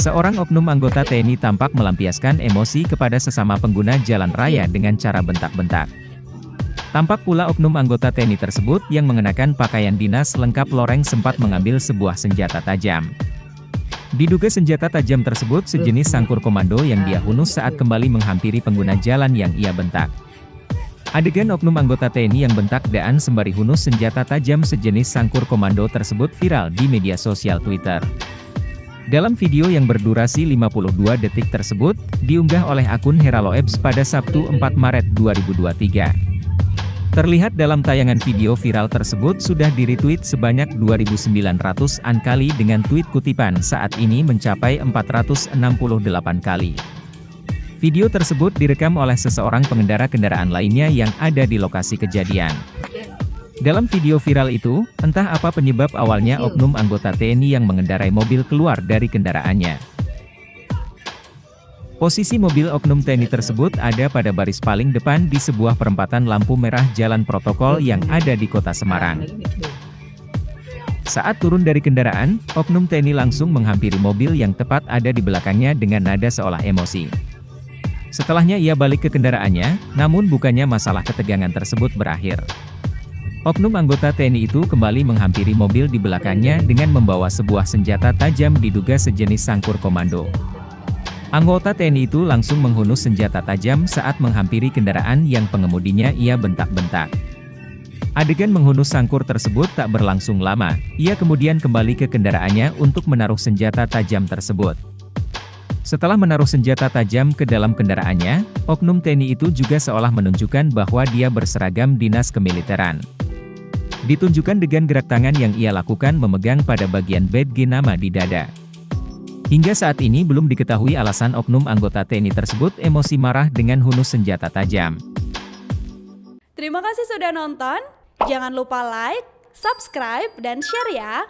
Seorang oknum anggota TNI tampak melampiaskan emosi kepada sesama pengguna jalan raya dengan cara bentak-bentak. Tampak pula oknum anggota TNI tersebut yang mengenakan pakaian dinas lengkap loreng sempat mengambil sebuah senjata tajam. Diduga senjata tajam tersebut sejenis sangkur komando yang dia hunus saat kembali menghampiri pengguna jalan yang ia bentak. Adegan oknum anggota TNI yang bentak daan sembari hunus senjata tajam sejenis sangkur komando tersebut viral di media sosial Twitter. Dalam video yang berdurasi 52 detik tersebut, diunggah oleh akun Heraloeps pada Sabtu 4 Maret 2023. Terlihat dalam tayangan video viral tersebut sudah di-retweet sebanyak 2.900-an kali dengan tweet kutipan saat ini mencapai 468 kali. Video tersebut direkam oleh seseorang pengendara kendaraan lainnya yang ada di lokasi kejadian. Dalam video viral itu, entah apa penyebab awalnya oknum anggota TNI yang mengendarai mobil keluar dari kendaraannya. Posisi mobil oknum TNI tersebut ada pada baris paling depan di sebuah perempatan lampu merah jalan protokol yang ada di kota Semarang. Saat turun dari kendaraan, oknum TNI langsung menghampiri mobil yang tepat ada di belakangnya dengan nada seolah emosi. Setelahnya ia balik ke kendaraannya, namun bukannya masalah ketegangan tersebut berakhir. Oknum anggota TNI itu kembali menghampiri mobil di belakangnya dengan membawa sebuah senjata tajam diduga sejenis sangkur komando. Anggota TNI itu langsung menghunus senjata tajam saat menghampiri kendaraan yang pengemudinya ia bentak-bentak. Adegan menghunus sangkur tersebut tak berlangsung lama, ia kemudian kembali ke kendaraannya untuk menaruh senjata tajam tersebut. Setelah menaruh senjata tajam ke dalam kendaraannya, oknum TNI itu juga seolah menunjukkan bahwa dia berseragam dinas kemiliteran. Ditunjukkan dengan gerak tangan yang ia lakukan memegang pada bagian badge nama di dada. Hingga saat ini belum diketahui alasan oknum anggota TNI tersebut emosi marah dengan hunus senjata tajam. Terima kasih sudah nonton, jangan lupa like, subscribe, dan share ya!